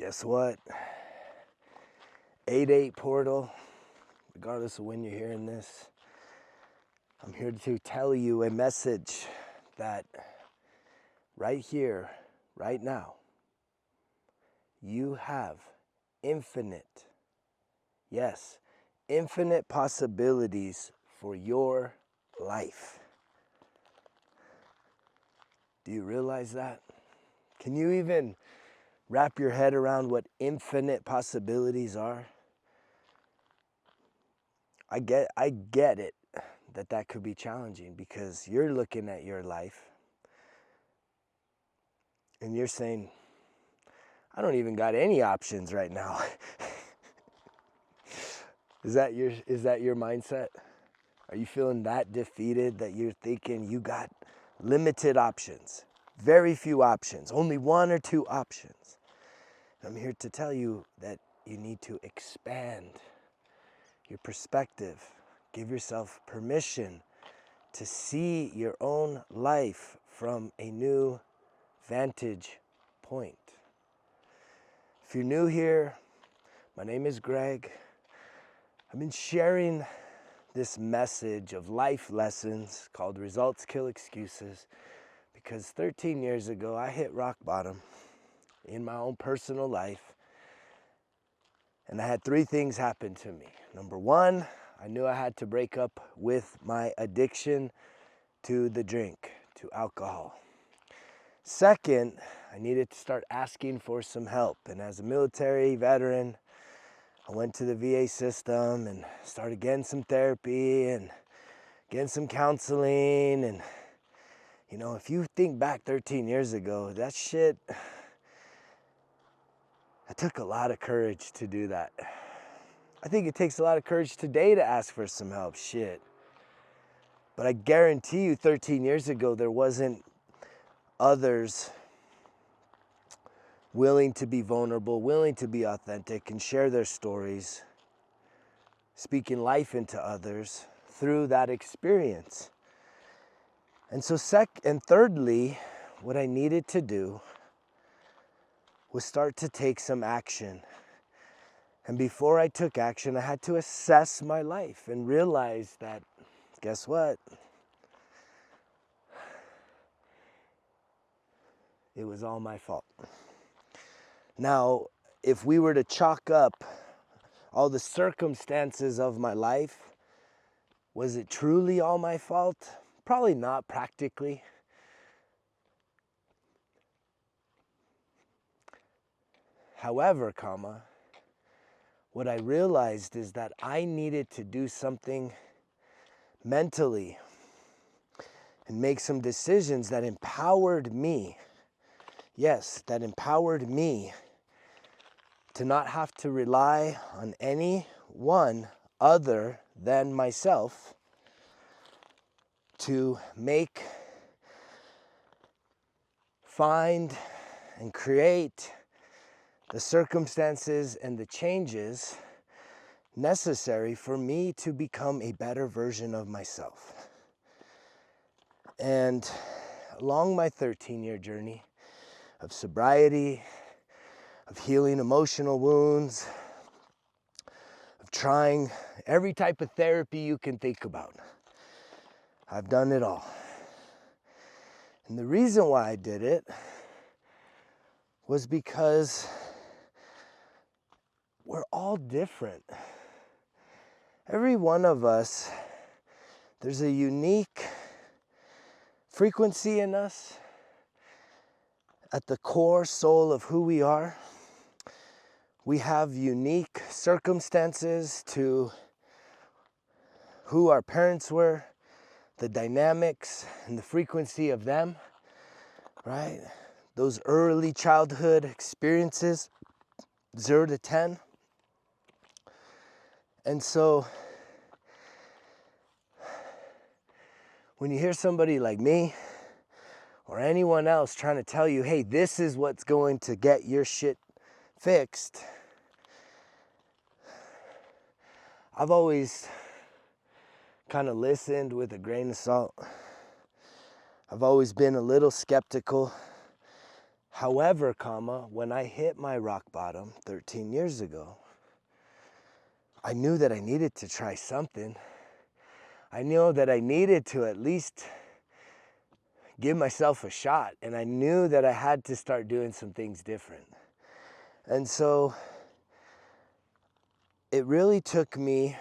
Guess what? 8-8 portal, regardless of when you're hearing this, I'm here to tell you a message that right here, right now, you have infinite, yes, infinite possibilities for your life. Do you realize that? Can you even wrap your head around what infinite possibilities are? I get it that could be challenging because you're looking at your life and you're saying, I don't even got any options right now. Is that your mindset? Are you feeling that defeated that you're thinking you got limited options, very few options, only one or two options? I'm here to tell you that you need to expand your perspective. Give yourself permission to see your own life from a new vantage point. If you're new here, my name is Greg. I've been sharing this message of life lessons called Results Kill Excuses because 13 years ago I hit rock bottom in my own personal life, and I had three things happen to me. Number one, I knew I had to break up with my addiction to the drink, to alcohol. Second, I needed to start asking for some help. And as a military veteran, I went to the VA system and started getting some therapy and getting some counseling. And, you know, if you think back 13 years ago, that shit, it took a lot of courage to do that. I think it takes a lot of courage today to ask for some help, shit. But I guarantee you 13 years ago, there wasn't others willing to be vulnerable, willing to be authentic and share their stories, speaking life into others through that experience. And so thirdly, what I needed to do was start to take some action. And before I took action, I had to assess my life and realize that, guess what? It was all my fault. Now, if we were to chalk up all the circumstances of my life, was it truly all my fault? Probably not practically. However, what I realized is that I needed to do something mentally and make some decisions that empowered me. Yes, that empowered me to not have to rely on anyone other than myself to find, and create the circumstances and the changes necessary for me to become a better version of myself. And along my 13-year journey of sobriety, of healing emotional wounds, of trying every type of therapy you can think about, I've done it all. And the reason why I did it was because we're all different. Every one of us, there's a unique frequency in us at the core soul of who we are. We have unique circumstances to who our parents were, the dynamics and the frequency of them, right? Those early childhood experiences, 0 to 10. And so when you hear somebody like me or anyone else trying to tell you, hey, this is what's going to get your shit fixed, I've always kind of listened with a grain of salt. I've always been a little skeptical. However, when I hit my rock bottom 13 years ago, I knew that I needed to try something. I knew that I needed to at least give myself a shot, and I knew that I had to start doing some things different. And so it really took me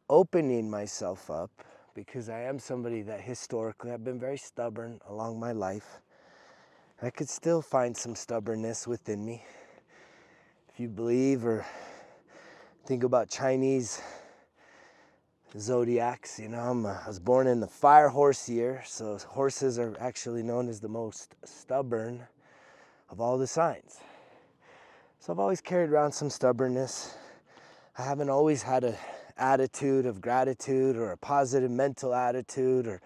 opening myself up, because I am somebody that historically I've been very stubborn along my life. I could still find some stubbornness within me. If you believe or think about Chinese zodiacs, I was born in the fire horse year, so horses are actually known as the most stubborn of all the signs. So I've always carried around some stubbornness. I haven't always had an attitude of gratitude or a positive mental attitude or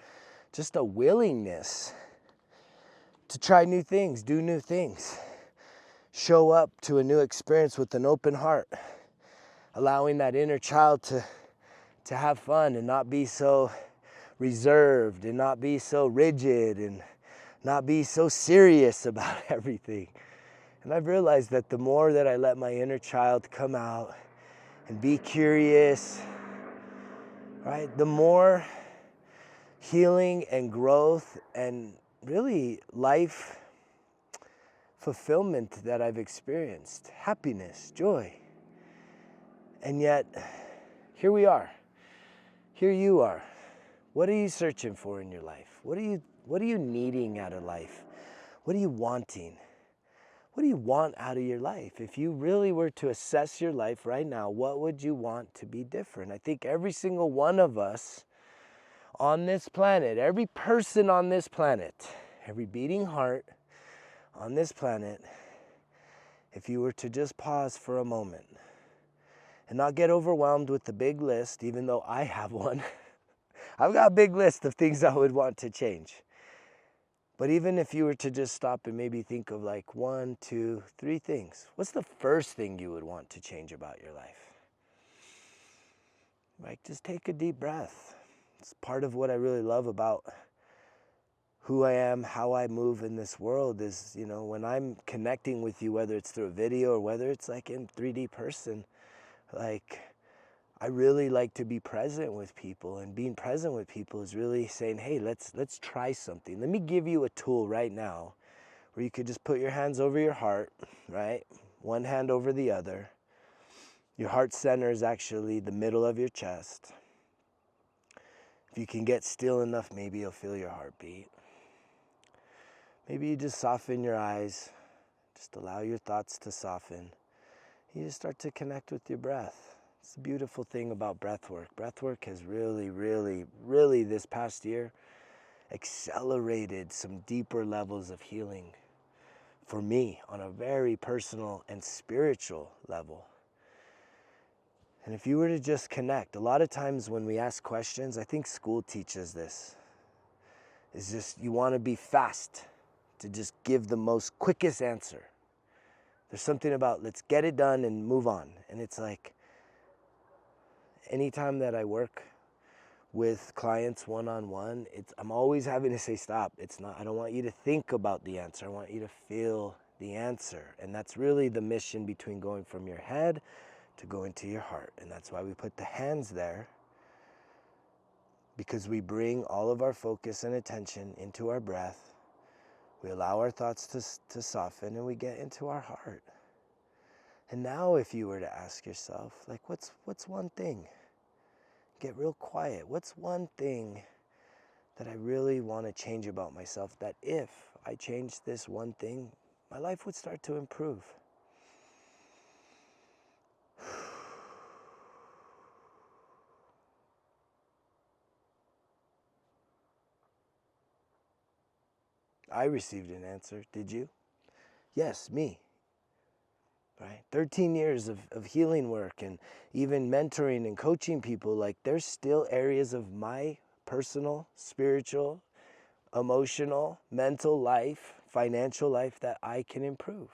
just a willingness to try new things, do new things, show up to a new experience with an open heart, allowing that inner child to have fun and not be so reserved and not be so rigid and not be so serious about everything. And I've realized that the more that I let my inner child come out and be curious, right, the more healing and growth and really life fulfillment that I've experienced, happiness, joy. And yet, here we are. Here you are. What are you searching for in your life? What are you needing out of life? What are you wanting? What do you want out of your life? If you really were to assess your life right now, what would you want to be different? I think every single one of us on this planet, every person on this planet, every beating heart on this planet, if you were to just pause for a moment and not get overwhelmed with the big list, even though I have one. I've got a big list of things I would want to change. But even if you were to just stop and maybe think of like 1, 2, 3 things, what's the first thing you would want to change about your life? Like, just take a deep breath. It's part of what I really love about who I am, how I move in this world is, when I'm connecting with you, whether it's through a video or whether it's like in 3D person, like, I really like to be present with people, and being present with people is really saying, hey, let's try something. Let me give you a tool right now where you could just put your hands over your heart, right? One hand over the other. Your heart center is actually the middle of your chest. If you can get still enough, maybe you'll feel your heartbeat. Maybe you just soften your eyes, just allow your thoughts to soften. You just start to connect with your breath. It's the beautiful thing about breath work. Breath work has really, really, really this past year accelerated some deeper levels of healing for me on a very personal and spiritual level. And if you were to just connect, a lot of times when we ask questions, I think school teaches this, is just you want to be fast to just give the most quickest answer. There's something about let's get it done and move on. And it's like, anytime that I work with clients one-on-one, I'm always having to say, stop. I don't want you to think about the answer. I want you to feel the answer. And that's really the mission between going from your head to going to your heart. And that's why we put the hands there, because we bring all of our focus and attention into our breath. We allow our thoughts to soften, and we get into our heart. And now if you were to ask yourself, like, what's one thing? Get real quiet. What's one thing that I really want to change about myself, that if I changed this one thing, my life would start to improve? I received an answer. Did you? Yes, me. Right? 13 years of healing work and even mentoring and coaching people. Like, there's still areas of my personal, spiritual, emotional, mental life, financial life that I can improve.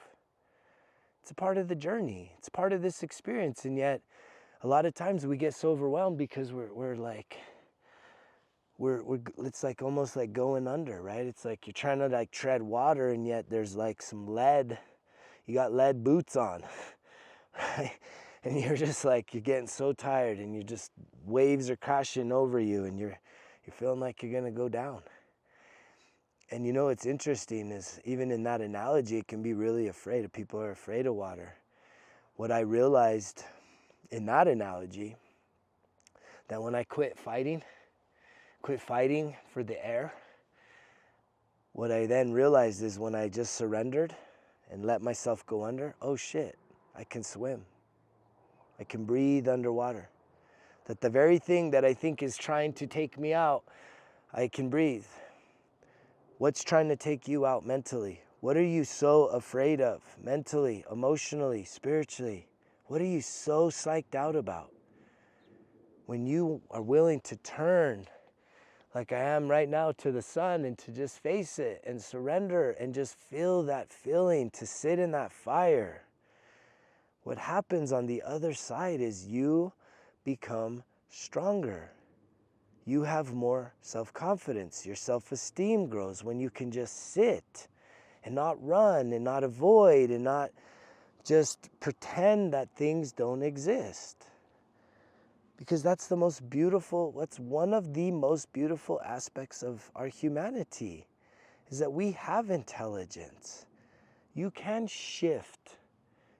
It's a part of the journey. It's part of this experience. And yet, a lot of times we get so overwhelmed because we're like, it's like almost like going under, right? It's like you're trying to like tread water, and yet there's like some lead. You got lead boots on, right? And you're just like, you're getting so tired, and you just, waves are crashing over you, and you're feeling like you're gonna go down. And you know what's interesting is, even in that analogy, it can be really afraid. People are afraid of water. What I realized in that analogy, that when I quit fighting for the air, what I then realized is when I just surrendered and let myself go under, oh shit, I can swim. I can breathe underwater. That the very thing that I think is trying to take me out, I can breathe. What's trying to take you out mentally? What are you so afraid of mentally, emotionally, spiritually? What are you so psyched out about? When you are willing to turn, like I am right now, to the sun, and to just face it and surrender and just feel that feeling, to sit in that fire, what happens on the other side is you become stronger. You have more self-confidence. Your self-esteem grows when you can just sit and not run and not avoid and not just pretend that things don't exist. Because that's the most beautiful, what's one of the most beautiful aspects of our humanity, is that we have intelligence. You can shift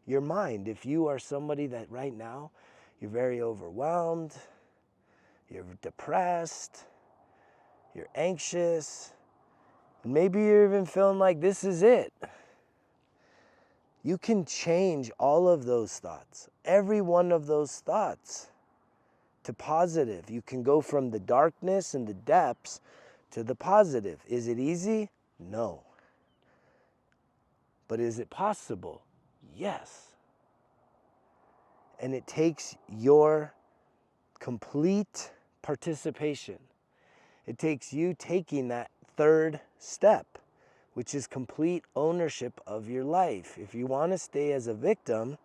your mind. If you are somebody that right now, you're very overwhelmed, you're depressed, you're anxious, and maybe you're even feeling like this is it. You can change all of those thoughts, every one of those thoughts, to positive. You can go from the darkness and the depths to the positive. Is it easy? No. But is it possible? Yes. And it takes your complete participation. It takes you taking that third step, which is complete ownership of your life. If you want to stay as a victim,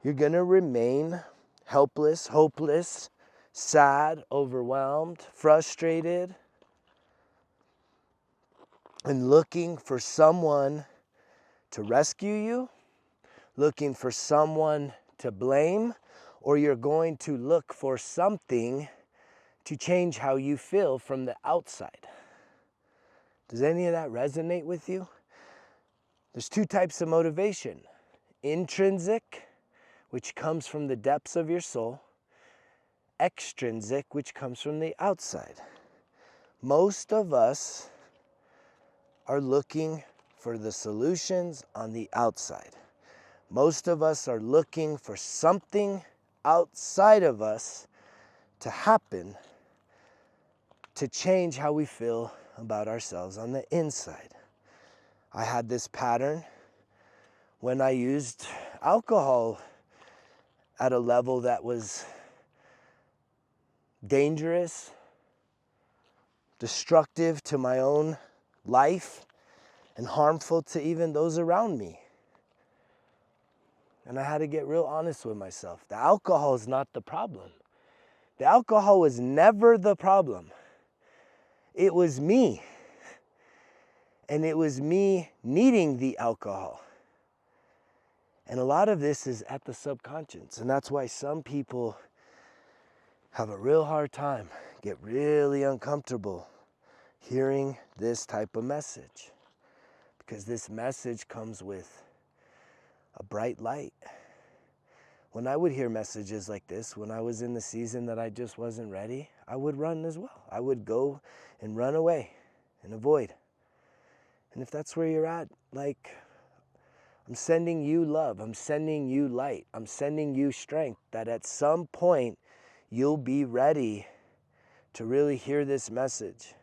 you're going to remain helpless, hopeless, sad, overwhelmed, frustrated, and looking for someone to rescue you, looking for someone to blame, or you're going to look for something to change how you feel from the outside. Does any of that resonate with you? There's two types of motivation. Intrinsic, which comes from the depths of your soul. Extrinsic, which comes from the outside. Most of us are looking for the solutions on the outside. Most of us are looking for something outside of us to happen to change how we feel about ourselves on the inside. I had this pattern when I used alcohol at a level that was dangerous, destructive to my own life, and harmful to even those around me. And I had to get real honest with myself. The alcohol is not the problem. The alcohol was never the problem. It was me. And it was me needing the alcohol. And a lot of this is at the subconscious. And that's why some people have a real hard time, get really uncomfortable hearing this type of message. Because this message comes with a bright light. When I would hear messages like this, when I was in the season that I just wasn't ready, I would run as well. I would go and run away and avoid. And if that's where you're at, like, I'm sending you love. I'm sending you light. I'm sending you strength, that at some point you'll be ready to really hear this message.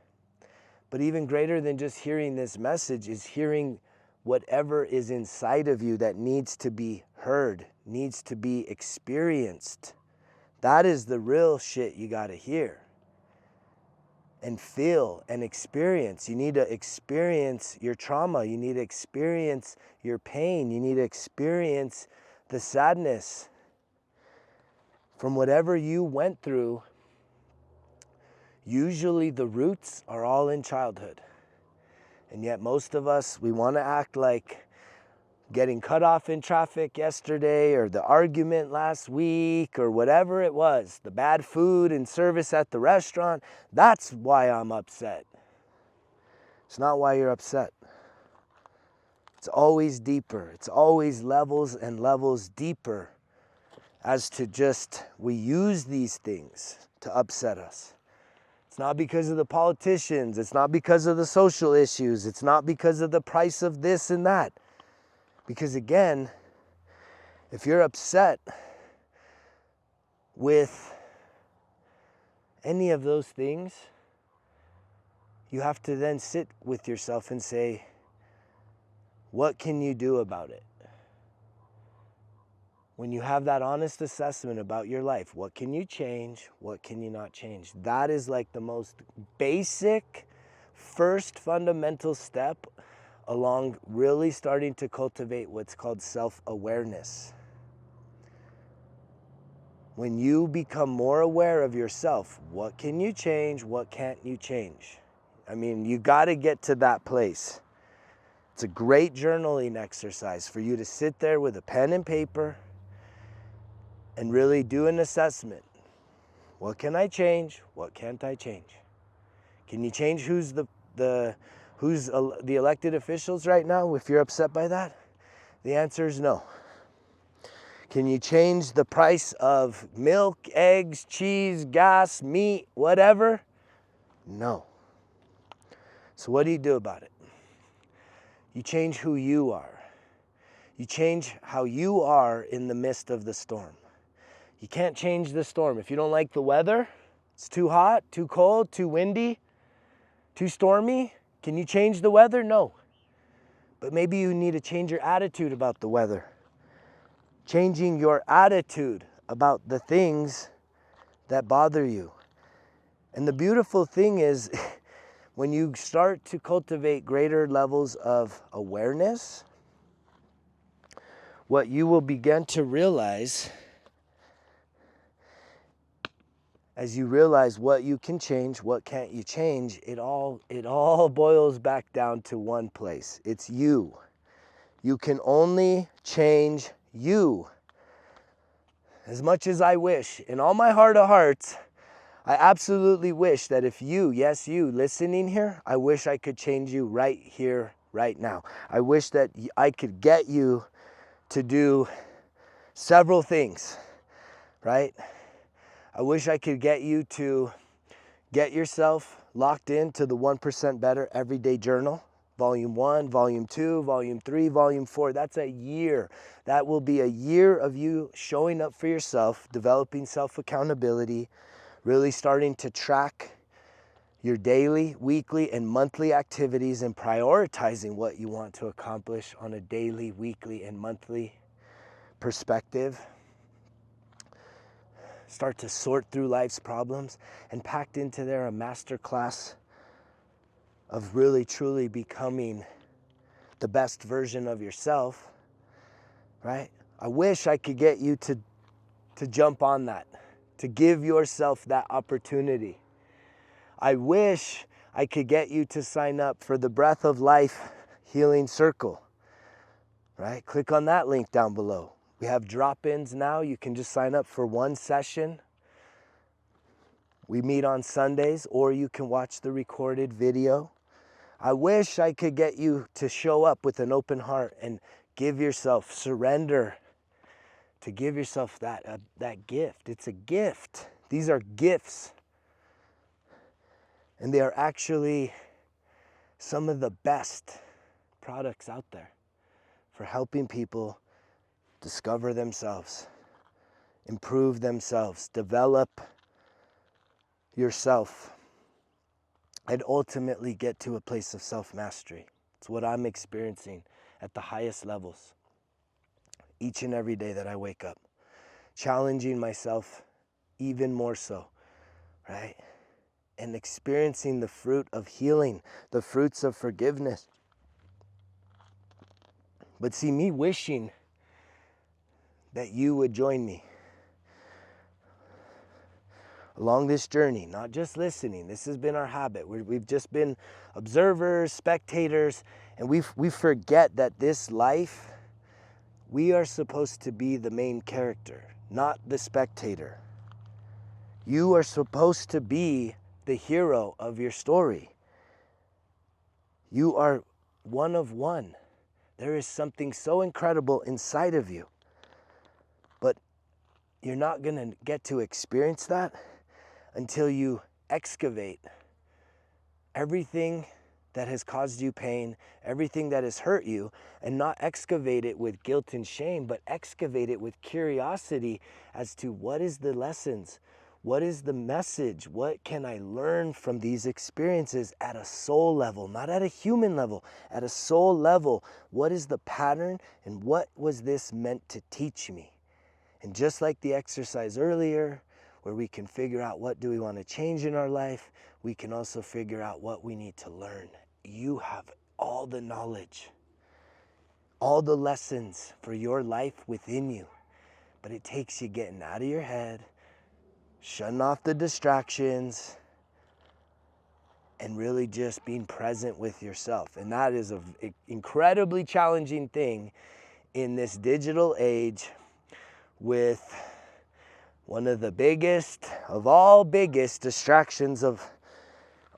But even greater than just hearing this message is hearing whatever is inside of you that needs to be heard, needs to be experienced. That is the real shit you got to hear and feel and experience. You need to experience your trauma. You need to experience your pain. You need to experience the sadness from whatever you went through. Usually the roots are all in childhood. And yet most of us, we want to act like getting cut off in traffic yesterday, or the argument last week, or whatever it was, the bad food and service at the restaurant, that's why I'm upset. It's not why you're upset. It's always deeper. It's always levels and levels deeper as to just, we use these things to upset us. It's not because of the politicians. It's not because of the social issues. It's not because of the price of this and that. Because again, if you're upset with any of those things, you have to then sit with yourself and say, what can you do about it? When you have that honest assessment about your life, what can you change? What can you not change? That is like the most basic, first fundamental step along really starting to cultivate what's called self-awareness. When you become more aware of yourself, what can you change? What can't you change? I mean, you got to get to that place. It's a great journaling exercise for you to sit there with a pen and paper and really do an assessment. What can I change? What can't I change? Can you change who's the elected officials right now if you're upset by that? The answer is no. Can you change the price of milk, eggs, cheese, gas, meat, whatever? No. So what do you do about it? You change who you are. You change how you are in the midst of the storm. You can't change the storm. If you don't like the weather, it's too hot, too cold, too windy, too stormy. Can you change the weather? No. But maybe you need to change your attitude about the weather. Changing your attitude about the things that bother you. And the beautiful thing is, when you start to cultivate greater levels of awareness, what you will begin to realize, as you realize what you can change, what can't you change, it all boils back down to one place. It's you. You can only change you. As much as I wish, in all my heart of hearts, I absolutely wish that if you, yes you, listening here, I wish I could change you right here, right now. I wish that I could get you to do several things, right? I wish I could get you to get yourself locked into the 1% Better Everyday Journal. Volume 1, Volume 2, Volume 3, Volume 4. That's a year. That will be a year of you showing up for yourself, developing self-accountability, really starting to track your daily, weekly, and monthly activities and prioritizing what you want to accomplish on a daily, weekly, and monthly perspective. Start to sort through life's problems, and packed into there a master class of really truly becoming the best version of yourself, right? I wish I could get you to jump on that, to give yourself that opportunity. I wish I could get you to sign up for the Breath of Life Healing Circle, right? Click on that link down below. We have drop-ins now. You can just sign up for one session. We meet on Sundays, or you can watch the recorded video. I wish I could get you to show up with an open heart and give yourself, surrender, to give yourself that gift. It's a gift. These are gifts. And they are actually some of the best products out there for helping people discover themselves, improve themselves, develop yourself, and ultimately get to a place of self-mastery. It's what I'm experiencing at the highest levels each and every day that I wake up, challenging myself even more so, right? And experiencing the fruit of healing, the fruits of forgiveness. But see, me wishing that you would join me along this journey, not just listening. This has been our habit. We've just been observers, spectators, and we forget that this life, we are supposed to be the main character, not the spectator. You are supposed to be the hero of your story. You are one of one. There is something so incredible inside of you. But you're not going to get to experience that until you excavate everything that has caused you pain, everything that has hurt you, and not excavate it with guilt and shame, but excavate it with curiosity as to what is the lessons, what is the message, what can I learn from these experiences at a soul level, not at a human level, at a soul level. What is the pattern and what was this meant to teach me? And just like the exercise earlier, where we can figure out what do we want to change in our life, we can also figure out what we need to learn. You have all the knowledge, all the lessons for your life within you. But it takes you getting out of your head, shutting off the distractions, and really just being present with yourself. And that is an incredibly challenging thing in this digital age, with one of the biggest of all biggest distractions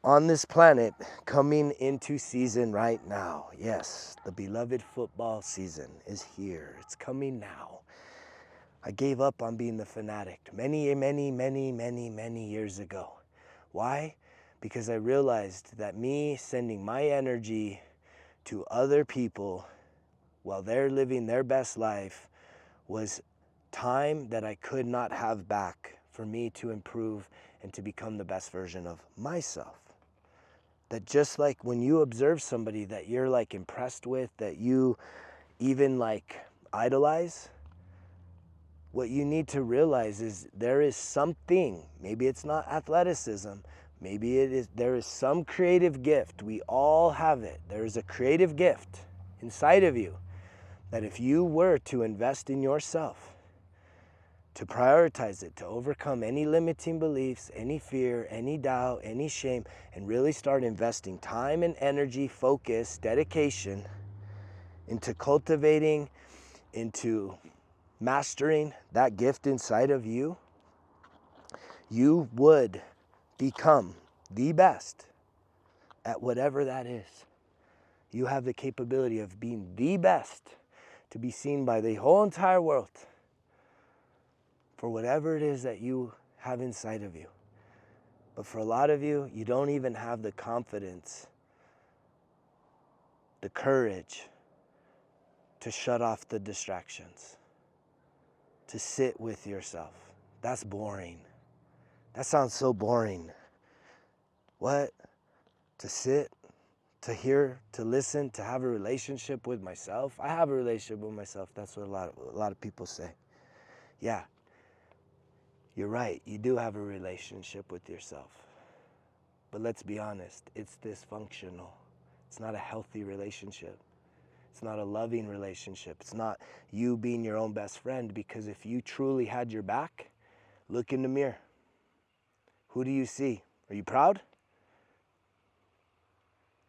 on this planet coming into season right now. Yes, the beloved football season is here. It's coming now. I gave up on being the fanatic many years ago. Why? Because I realized that me sending my energy to other people while they're living their best life was time that I could not have back for me to improve and to become the best version of myself. That just like when you observe somebody that you're like impressed with, that you even like idolize, what you need to realize is there is something, maybe it's not athleticism, maybe there is some creative gift. We all have it. There is a creative gift inside of you that if you were to invest in yourself, to prioritize it, to overcome any limiting beliefs, any fear, any doubt, any shame, and really start investing time and energy, focus, dedication into cultivating, into mastering that gift inside of you, you would become the best at whatever that is. You have the capability of being the best to be seen by the whole entire world for whatever it is that you have inside of you. But for a lot of you, you don't even have the confidence, the courage to shut off the distractions, to sit with yourself. That's boring. That sounds so boring. What? To sit, to hear, to listen, to have a relationship with myself? I have a relationship with myself. That's what a lot of people say. Yeah. You're right, you do have a relationship with yourself. But let's be honest, it's dysfunctional. It's not a healthy relationship. It's not a loving relationship. It's not you being your own best friend, because if you truly had your back, look in the mirror. Who do you see? Are you proud?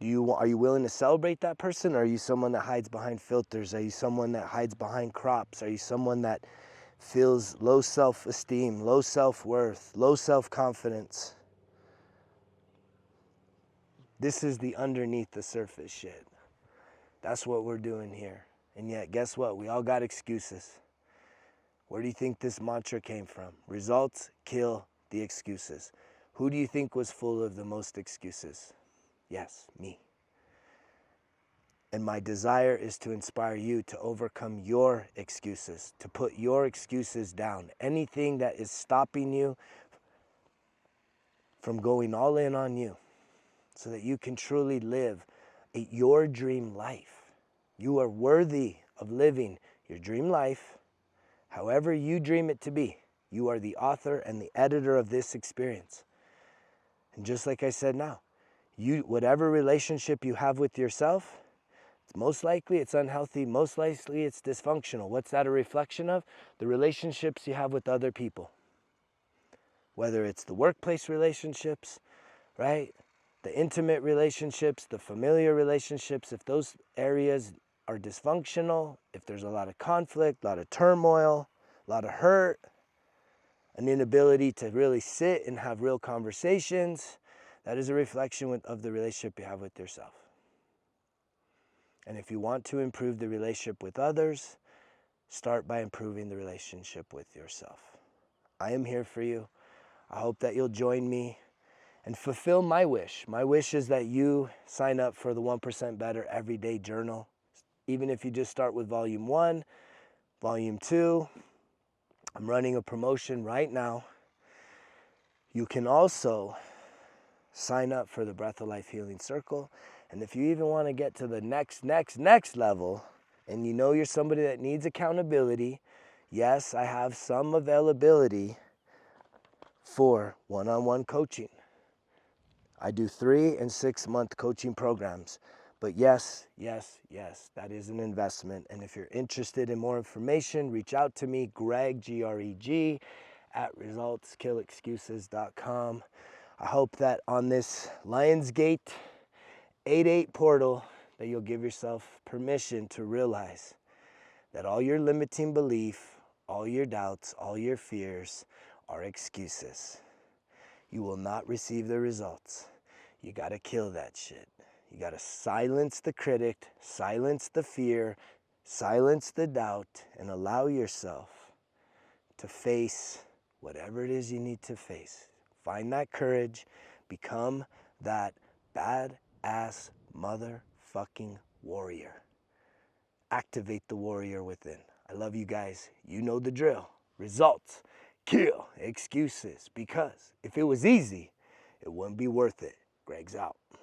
Are you willing to celebrate that person? Or are you someone that hides behind filters? Are you someone that hides behind crops? Are you someone that feels low self-esteem, low self-worth, low self-confidence? This is the underneath the surface shit. That's what we're doing here. And yet, guess what? We all got excuses. Where do you think this mantra came from? Results kill the excuses. Who do you think was full of the most excuses? Yes, me. And my desire is to inspire you to overcome your excuses, to put your excuses down. Anything that is stopping you from going all in on you, so that you can truly live your dream life. You are worthy of living your dream life, however you dream it to be. You are the author and the editor of this experience. And just like I said now, whatever relationship you have with yourself, most likely it's unhealthy, most likely it's dysfunctional. What's that a reflection of? The relationships you have with other people. whether it's the workplace relationships, right? The intimate relationships, the familiar relationships, if those areas are dysfunctional, if there's a lot of conflict, a lot of turmoil, a lot of hurt, an inability to really sit and have real conversations, that is a reflection of the relationship you have with yourself. And if you want to improve the relationship with others, start by improving the relationship with yourself. I am here for you. I hope that you'll join me and fulfill my wish. My wish is that you sign up for the 1% Better Everyday Journal. Even if you just start with Volume 1, Volume 2, I'm running a promotion right now. You can also sign up for the Breath of Life Healing Circle. And if you even want to get to the next level, and you know you're somebody that needs accountability, yes, I have some availability for one-on-one coaching. I do 3 and 6 month coaching programs. But yes, that is an investment. And if you're interested in more information, reach out to me, Greg, Greg, at resultskillexcuses.com. I hope that on this Lionsgate 8-8 portal that you'll give yourself permission to realize that all your limiting belief, all your doubts, all your fears are excuses. You will not receive the results. You got to kill that shit. You got to silence the critic, silence the fear, silence the doubt, and allow yourself to face whatever it is you need to face. Find that courage. Become that badass motherfucking warrior. Activate the warrior within. I love you guys. You know the drill. Results. Kill excuses. Because if it was easy, it wouldn't be worth it. Greg's out.